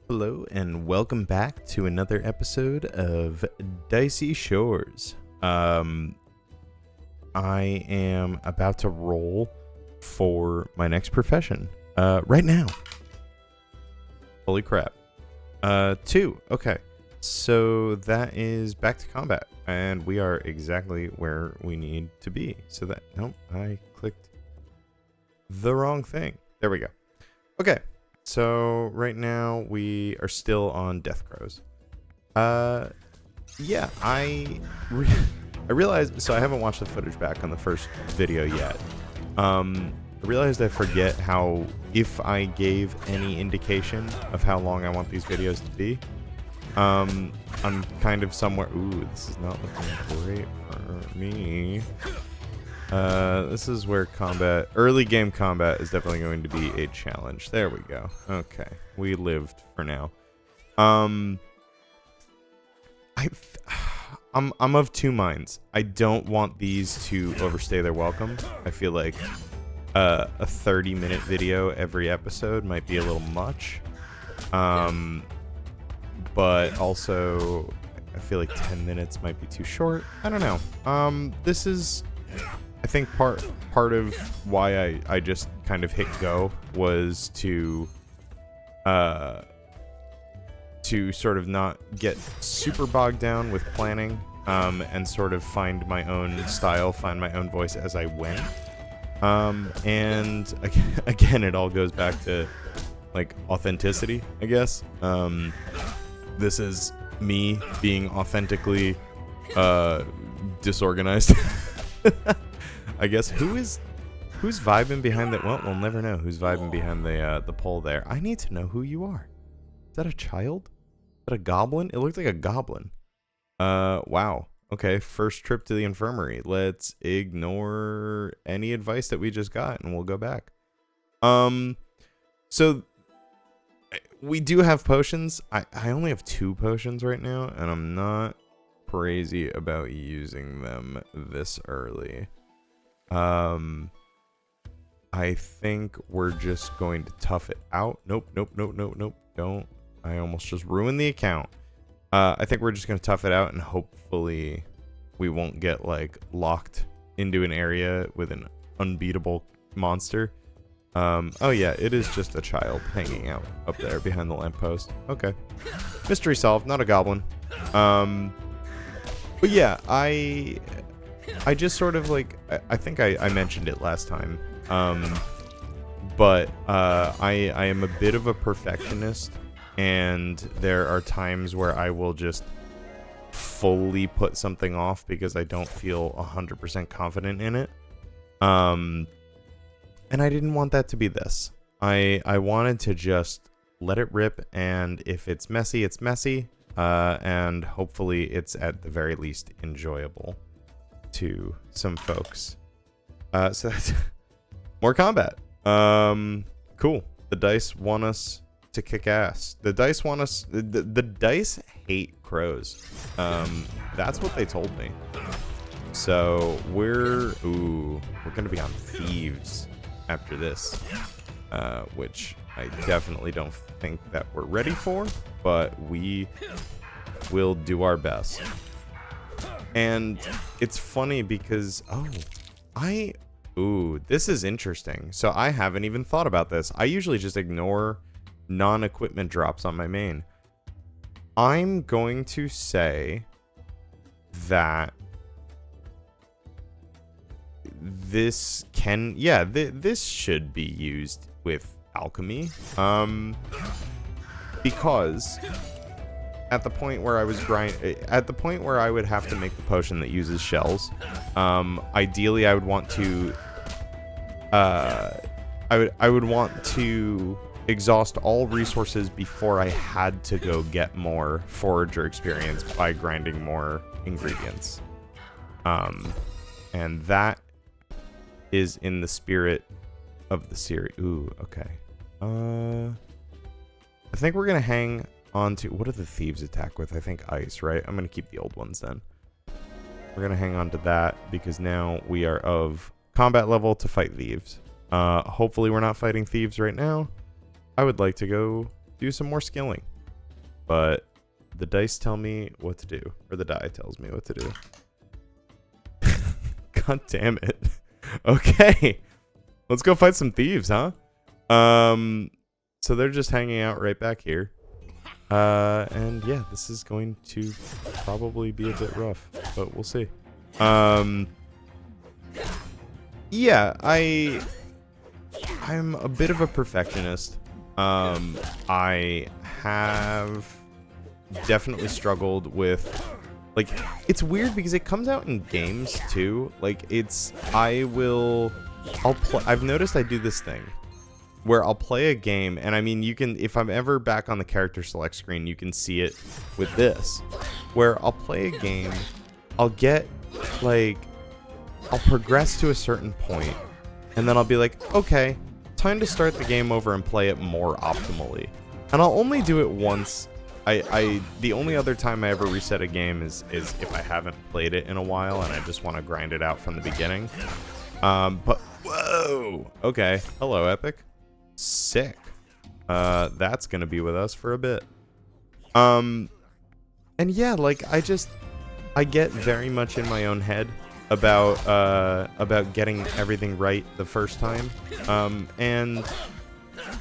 Hello and welcome back to another episode of Dicey Shores. I am about to roll for my next profession right now. Holy crap. 2. Okay. So that is back to combat, and we are exactly where we need to be. So that, nope, I clicked the wrong thing. There we go. Okay. So right now we are still on Death Crows. Yeah, I realized, so I haven't watched the footage back on the first video yet. I realized I forget how, if I gave any indication of how long I want these videos to be, I'm kind of somewhere. Ooh, this is not looking great for me. This is where early game combat is definitely going to be a challenge. There we go. Okay, we lived for now. I'm of two minds. I don't want these to overstay their welcome. I feel like a 30-minute video every episode might be a little much. But also I feel like 10 minutes might be too short. I don't know. This is, I think part of why I just kind of hit go was to sort of not get super bogged down with planning, and sort of find my own style, find my own voice as I went. And again, it all goes back to like authenticity, I guess. This is me being authentically disorganized. I guess who's vibing behind that? Well, we'll never know who's vibing behind the pole there. I need to know who you are. Is that a child? Is that a goblin? It looked like a goblin. Wow. Okay, first trip to the infirmary. Let's ignore any advice that we just got and we'll go back. So we do have potions. I only have 2 potions right now, and I'm not crazy about using them this early. I think we're just going to tough it out. Nope. Don't. I almost just ruined the account. I think we're just going to tough it out, and hopefully we won't get like locked into an area with an unbeatable monster. Oh yeah, it is just a child hanging out up there behind the lamppost. Okay. Mystery solved, not a goblin. But yeah, I just sort of like, I think I mentioned it last time. But I am a bit of a perfectionist, and there are times where I will just fully put something off because I don't feel 100% confident in it. And I didn't want that to be this. I wanted to just let it rip, and if it's messy, it's messy. And hopefully it's at the very least enjoyable to some folks. So that's more combat. Cool. The dice want us to kick ass. The dice want us... The dice hate crows. That's what they told me. So we're going to be on thieves after this, which I definitely don't think that we're ready for, but we will do our best. And it's funny because this is interesting. So I haven't even thought about this. I usually just ignore non-equipment drops on my main. I'm going to say that this this should be used with alchemy, because at the point where I would have to make the potion that uses shells, ideally I would want to I would want to exhaust all resources before I had to go get more forager experience by grinding more ingredients, and that is in the spirit of the series. Ooh, okay. I think we're gonna hang on to, what do the thieves attack with? I think ice, right? I'm gonna keep the old ones then. We're gonna hang on to that because now we are of combat level to fight thieves. Hopefully we're not fighting thieves right now. I would like to go do some more skilling. but the dice tell me what to do, or the die tells me what to do. God damn it. Okay, let's go fight some thieves, huh? So they're just hanging out right back here. And yeah, this is going to probably be a bit rough, but we'll see. Yeah, I'm a bit of a perfectionist. I have definitely struggled with, like, it's weird because it comes out in games too. Like, I've noticed I do this thing where I'll play a game, and I mean, you can, if I'm ever back on the character select screen, you can see it with this, where I'll play a game, I'll get, like, I'll progress to a certain point, and then I'll be like, okay, time to start the game over and play it more optimally. And I'll only do it once. The only other time I ever reset a game is if I haven't played it in a while and I just want to grind it out from the beginning. But whoa, okay, hello Epic, sick. That's gonna be with us for a bit. And yeah, like I get very much in my own head about getting everything right the first time. And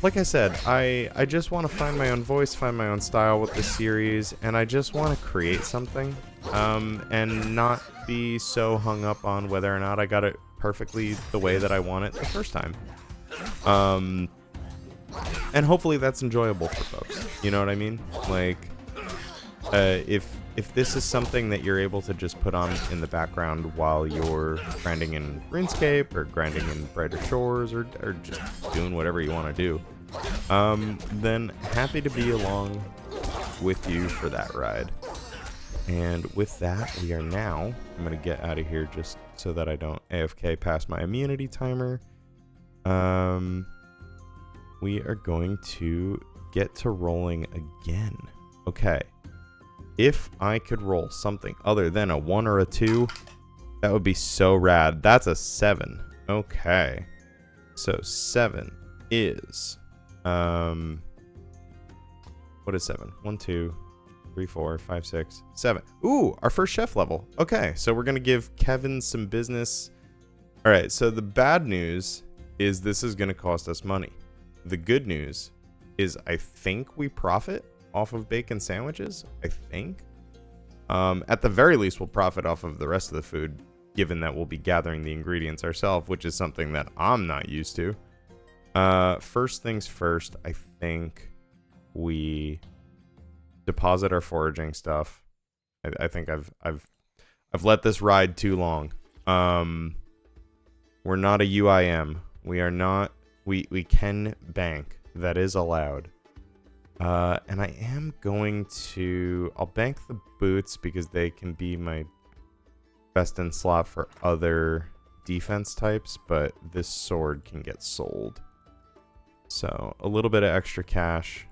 like I said, I just want to find my own voice, find my own style with this series, and I just want to create something, and not be so hung up on whether or not I got it perfectly the way that I want it the first time. And hopefully that's enjoyable for folks. You know what I mean? Like, if this is something that you're able to just put on in the background while you're grinding in RuneScape or grinding in Dicey Shores or just doing whatever you want to do, then happy to be along with you for that ride. And with that, we are now, I'm going to get out of here just so that I don't AFK past my immunity timer. We are going to get to rolling again. Okay. If I could roll something other than a 1 or a 2, that would be so rad. That's a 7. Okay. So 7 is, what is 7? 1, 2, 3, 4, 5, 6, 7. Ooh, our first chef level. Okay, so we're going to give Kevin some business. All right, so the bad news is this is going to cost us money. The good news is I think we profit off of bacon sandwiches, I think. At the very least, we'll profit off of the rest of the food, given that we'll be gathering the ingredients ourselves, which is something that I'm not used to. First things first, I think we deposit our foraging stuff. I think I've let this ride too long. We're not a UIM. We are not. We can bank. That is allowed. And I am going to... I'll bank the boots because they can be my best in slot for other defense types, but this sword can get sold. So a little bit of extra cash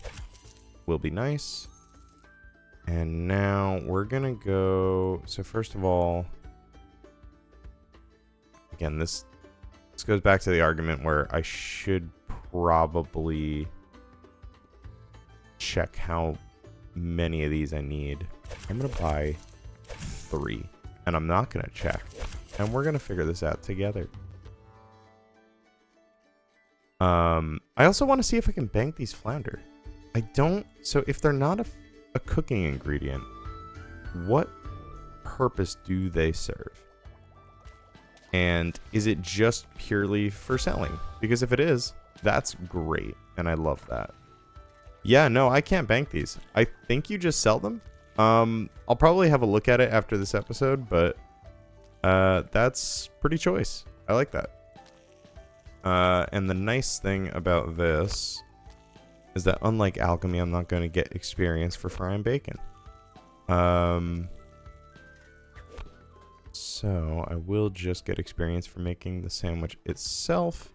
will be nice. And now we're going to go... So first of all... Again, this goes back to the argument where I should probably... check how many of these I need. I'm gonna buy 3, and I'm not gonna check, and we're gonna figure this out together. I also want to see if I can bank these flounder. I don't. So if they're not a cooking ingredient, what purpose do they serve? And is it just purely for selling? Because if it is, that's great, and I love that. Yeah, no, I can't bank these. I think you just sell them. I'll probably have a look at it after this episode, but that's pretty choice. I like that. And the nice thing about this is that unlike alchemy, I'm not going to get experience for frying bacon. So I will just get experience for making the sandwich itself.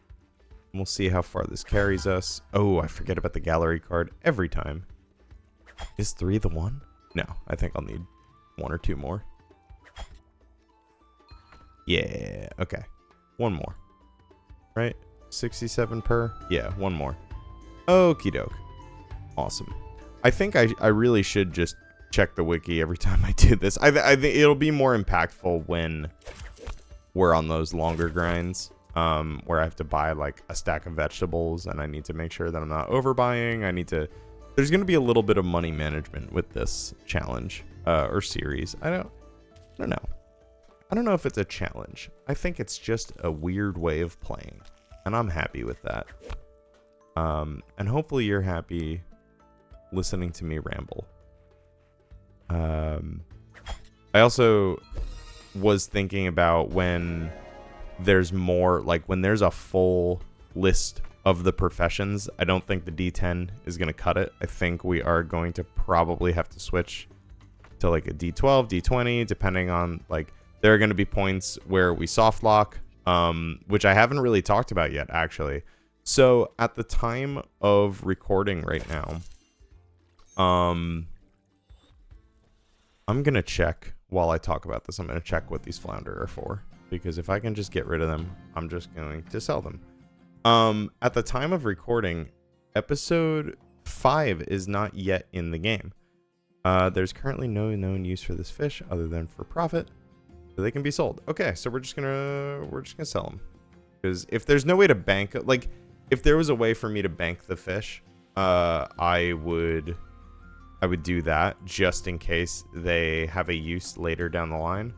We'll see how far this carries us. Oh, I forget about the gallery card every time. Is 3 the one? No, I think I'll need 1 or 2 more. Yeah, okay. 1 more. Right? 67 per? Yeah, 1 more. Okie doke. Awesome. I think I really should just check the wiki every time I do this. I think it'll be more impactful when we're on those longer grinds, where I have to buy like a stack of vegetables and I need to make sure that I'm not overbuying. There's going to be a little bit of money management with this challenge, or series. I don't know. I don't know if it's a challenge. I think it's just a weird way of playing, and I'm happy with that. And hopefully you're happy listening to me ramble. I also was thinking about when there's more, like when there's a full list of the professions, I don't think the D10 is going to cut it. I think we are going to probably have to switch to like a D12, D20, depending on, like, there are going to be points where we soft lock, which I haven't really talked about yet, actually. So at the time of recording right now, I'm going to check while I talk about this. I'm going to check what these flounder are for, because if I can just get rid of them, I'm just going to sell them. At the time of recording, episode 5 is not yet in the game. There's currently no known use for this fish other than for profit, so they can be sold. Okay, so we're just gonna sell them, because if there's no way to bank, like if there was a way for me to bank the fish, I would do that just in case they have a use later down the line.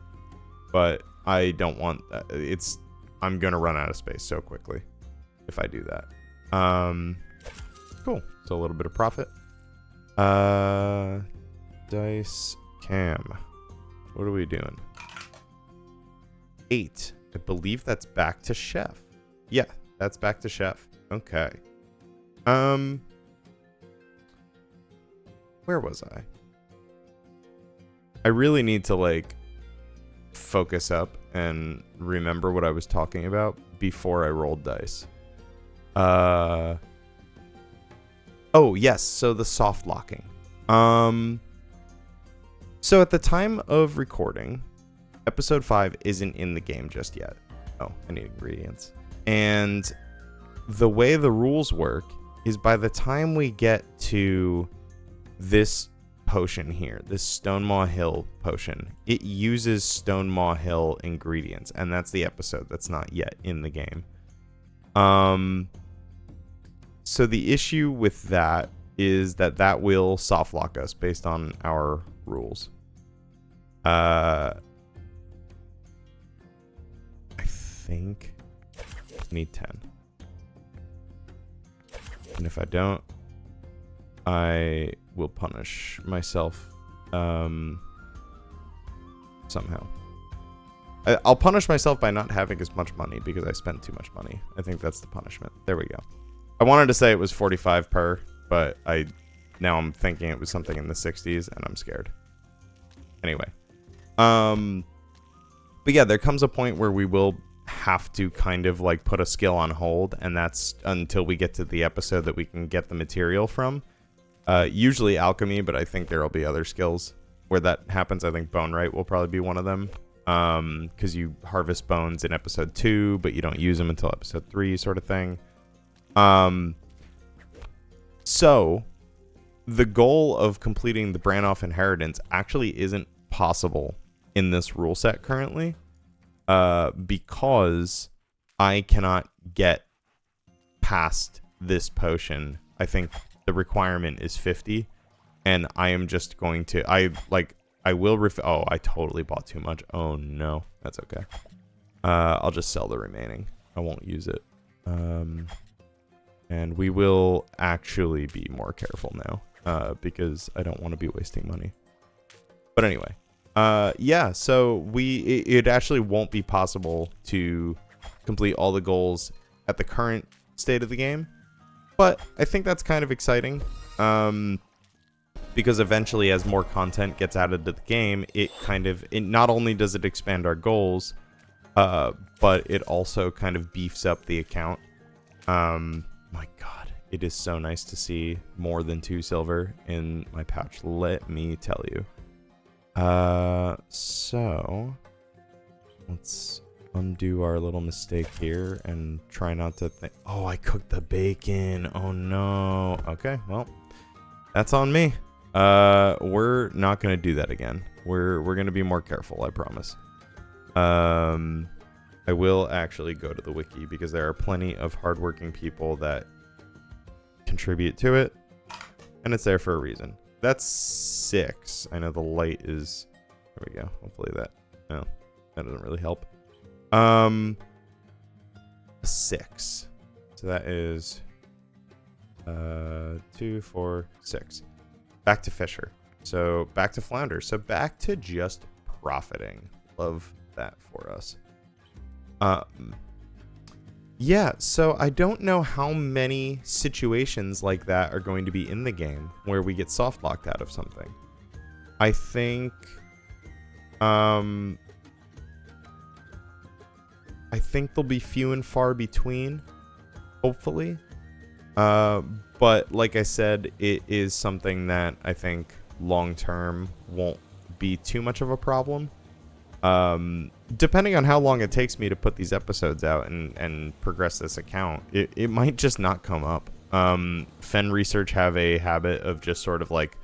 But I don't want that. I'm gonna run out of space so quickly if I do that. Cool. So a little bit of profit. Dice cam. What are we doing? 8. I believe that's back to chef. Yeah, that's back to chef. Okay. Where was I? I really need to like focus up and remember what I was talking about before I rolled dice. Oh yes, so the soft locking. So at the time of recording, episode 5 isn't in the game just yet. Oh, I need ingredients. And the way the rules work is by the time we get to this potion here, this Stonemaw Hill potion, it uses Stonemaw Hill ingredients, and that's the episode that's not yet in the game. So the issue with that is that will soft lock us based on our rules. I think I need 10. And if I don't, I will punish myself somehow. I'll punish myself by not having as much money because I spent too much money. I think that's the punishment. There we go. I wanted to say it was 45 per, but now I'm thinking it was something in the 60s and I'm scared. Anyway. But yeah, there comes a point where we will have to kind of like put a skill on hold, and that's until we get to the episode that we can get the material from. Usually alchemy, but I think there will be other skills where that happens. I think bone right will probably be one of them, because you harvest bones in episode 2, but you don't use them until episode 3, sort of thing. So the goal of completing the Brannoff inheritance actually isn't possible in this rule set currently, because I cannot get past this potion. I think the requirement is 50, and I am just going to, I totally bought too much. Oh no, that's okay. I'll just sell the remaining. I won't use it. And we will actually be more careful now, because I don't want to be wasting money. But anyway, yeah, so it actually won't be possible to complete all the goals at the current state of the game. But I think that's kind of exciting, because eventually as more content gets added to the game, it not only does it expand our goals, but it also kind of beefs up the account. My God, it is so nice to see more than 2 silver in my pouch, let me tell you. So let's undo our little mistake here and try not to think. Oh, I cooked the bacon. Oh no. Okay, well, That's on me. We're not gonna do that again. We're gonna be more careful, I promise. I will actually go to the wiki because there are plenty of hardworking people that contribute to it, and it's there for a reason. That's 6. I know the light is. There we go. Hopefully that. No, that doesn't really help. 6. So that is 2, 4, 6. Back to Fisher. So back to Flounder. So back to just profiting. Love that for us. Yeah, so I don't know how many situations like that are going to be in the game where we get soft locked out of something. I think they'll be few and far between, hopefully. But like I said, it is something that I think long term won't be too much of a problem. Depending on how long it takes me to put these episodes out and progress this account, it might just not come up. Fen Research have a habit of just sort of like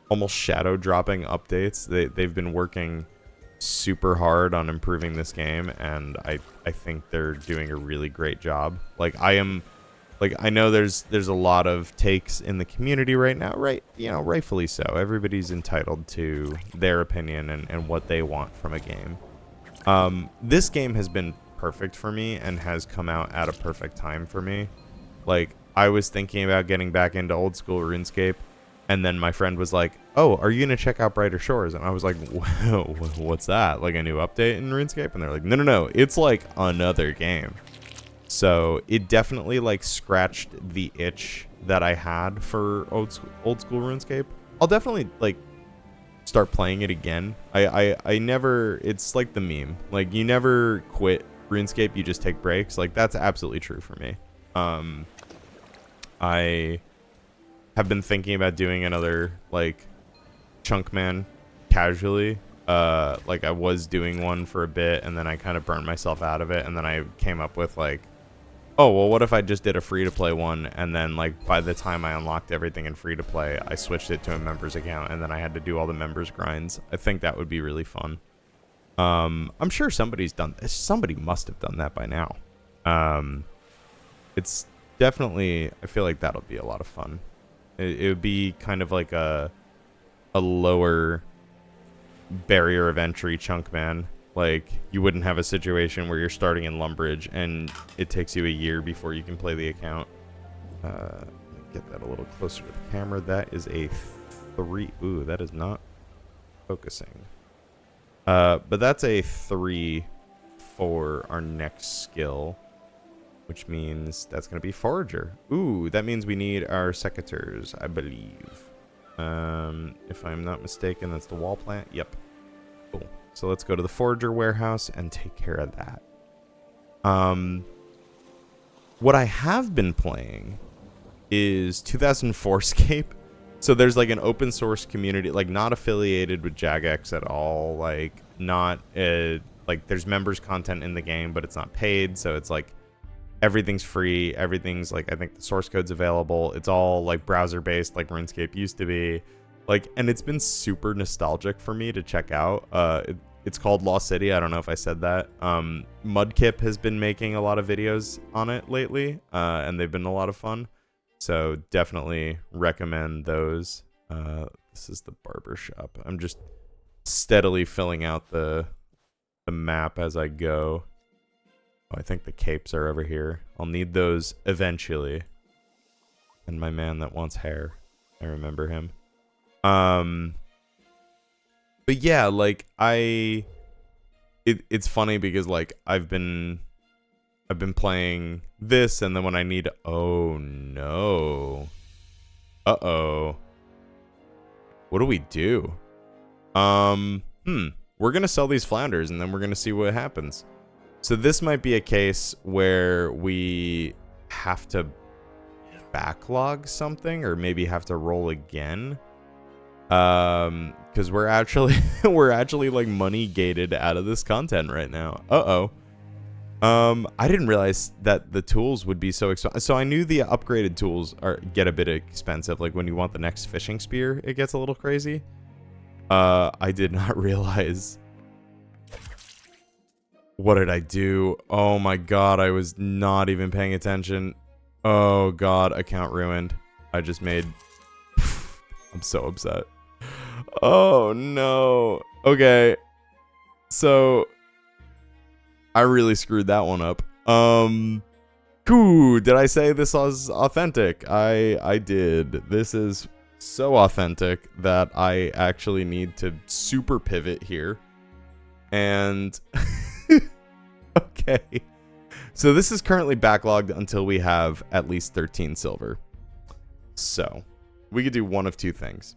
almost shadow dropping updates. They've been working super hard on improving this game, and I think they're doing a really great job. I know there's a lot of takes in the community right now, right? You know, rightfully so. Everybody's entitled to their opinion and what they want from a game. This game has been perfect for me and has come out at a perfect time for me. Like, I was thinking about getting back into old school RuneScape, and then my friend was like, "Oh, are you gonna check out Brighter Shores?" And I was like, "Whoa, what's that? Like a new update in RuneScape?" And they're like, "No, it's like another game." So it definitely like scratched the itch that I had for old school RuneScape. I'll definitely like start playing it again. I never, it's like the meme, like you never quit RuneScape, you just take breaks. Like that's absolutely true for me. I have been thinking about doing another like Chunkman casually. Like I was doing one for a bit, and then I kind of burned myself out of it, and then I came up with like, oh, well, what if I just did a free-to-play one, and then, like, by the time I unlocked everything in free-to-play, I switched it to a members account, and then I had to do all the members grinds. I think that would be really fun. I'm sure somebody's done this. Somebody must have done that by now. It's definitely, I feel like that'll be a lot of fun. It would be kind of like a lower barrier of entry chunk man. Like, you wouldn't have a situation where you're starting in Lumbridge and it takes you a year before you can play the account. Let me get that a little closer to the camera. That is a 3. Ooh, that is not focusing. But that's a 3 for our next skill, which means that's going to be Forager. Ooh, that means we need our Secateurs, I believe. If I'm not mistaken, that's the wall plant. Yep. Cool. So let's go to the Forager warehouse and take care of that. What I have been playing is 2004scape. So there's like an open source community, like not affiliated with Jagex at all. Like not like there's members content in the game, but it's not paid. So it's like everything's free. Everything's like, I think the source code's available. It's all like browser based, like RuneScape used to be. Like, and it's been super nostalgic for me to check out. It's called Lost City. I don't know if I said that. Mudkip has been making a lot of videos on it lately, and they've been a lot of fun. So definitely recommend those. This is the barber shop. I'm just steadily filling out the map as I go. Oh, I think the capes are over here. I'll need those eventually. And my man that wants hair. I remember him. But yeah, like it's funny because like I've been playing this, and then when I need, oh no, what do we do? We're gonna sell these flounders, and then we're gonna see what happens. So this might be a case where we have to backlog something, or maybe have to roll again. Because we're actually like money gated out of this content right now. I didn't realize that the tools would be so expensive. So I knew the upgraded tools get a bit expensive. Like when you want the next fishing spear, it gets a little crazy. I did not realize. What did I do? Oh my god, I was not even paying attention. Oh god, account ruined. I just made... I'm so upset. Oh no. Okay. So... I really screwed that one up. Cool. Did I say this was authentic? I did. This is so authentic that I actually need to super pivot here. And okay. So this is currently backlogged until we have at least 13 silver. So we could do one of two things.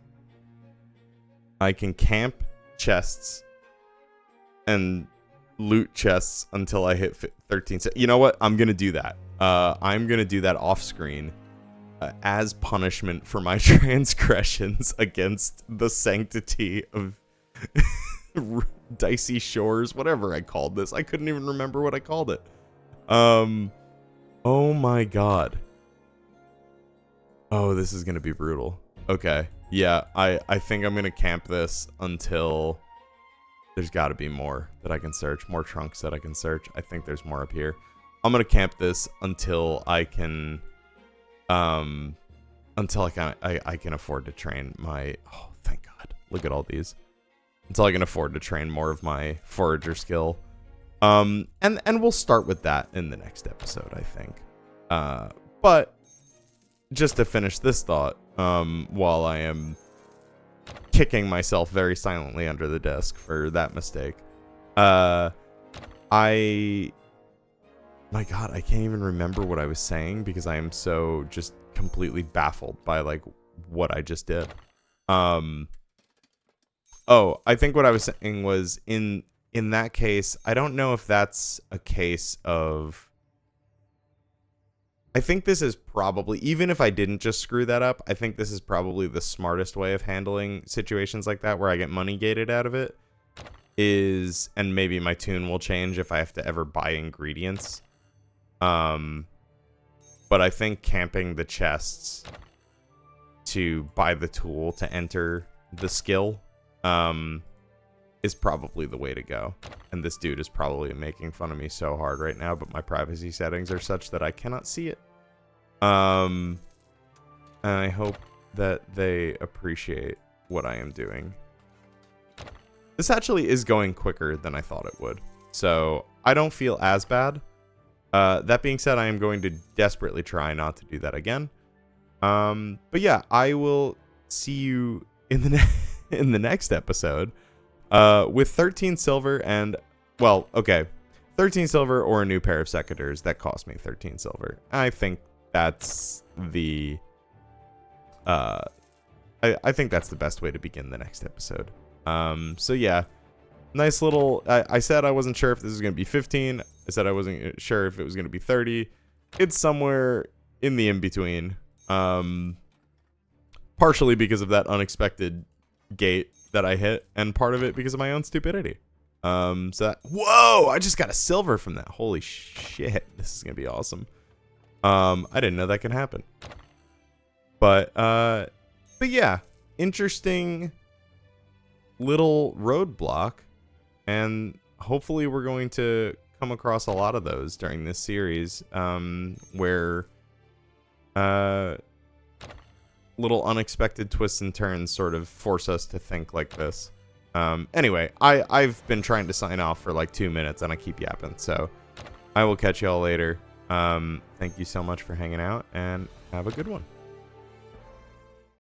I can camp chests and loot chests until I hit 13. You know what? I'm going to do that. I'm going to do that off screen as punishment for my transgressions against the sanctity of Dicey Shores, whatever I called this. I couldn't even remember what I called it. Oh my god. Oh, this is going to be brutal. Okay. Yeah, I think I'm going to camp this until... There's got to be more that I can search. More trunks that I can search. I think there's more up here. I'm going to camp this until I can... until I can afford to train my... Oh, thank God. Look at all these. Until I can afford to train more of my forager skill. And we'll start with that in the next episode, I think. But just to finish this thought, while I am kicking myself very silently under the desk for that mistake, my god, I can't even remember what I was saying because I am so just completely baffled by like what I just did. Oh, I think what I was saying was in that case, I don't know if that's a case of... I think this is probably, even if I didn't just screw that up, I think this is probably the smartest way of handling situations like that where I get money gated out of it. And maybe my tune will change if I have to ever buy ingredients. But I think camping the chests to buy the tool to enter the skill is probably the way to go. And this dude is probably making fun of me so hard right now, but my privacy settings are such that I cannot see it. And I hope that they appreciate what I am doing. This actually is going quicker than I thought it would, so I don't feel as bad. That being said, I am going to desperately try not to do that again. But yeah, I will see you in the next episode. With 13 silver and, well, okay, 13 silver or a new pair of secateurs that cost me 13 silver. I think that's the, I think that's the best way to begin the next episode. So yeah, nice little, I said I wasn't sure if this was going to be 15. I said I wasn't sure if it was going to be 30. It's somewhere in the in-between. Partially because of that unexpected gate that I hit, and part of it because of my own stupidity. Whoa, I just got a silver from that. Holy shit, this is gonna be awesome. I didn't know that could happen. But yeah, interesting little roadblock, and hopefully we're going to come across a lot of those during this series, where little unexpected twists and turns sort of force us to think like this. Anyway, I've been trying to sign off for like 2 minutes and I keep yapping, so I will catch y'all later. Thank you so much for hanging out and have a good one.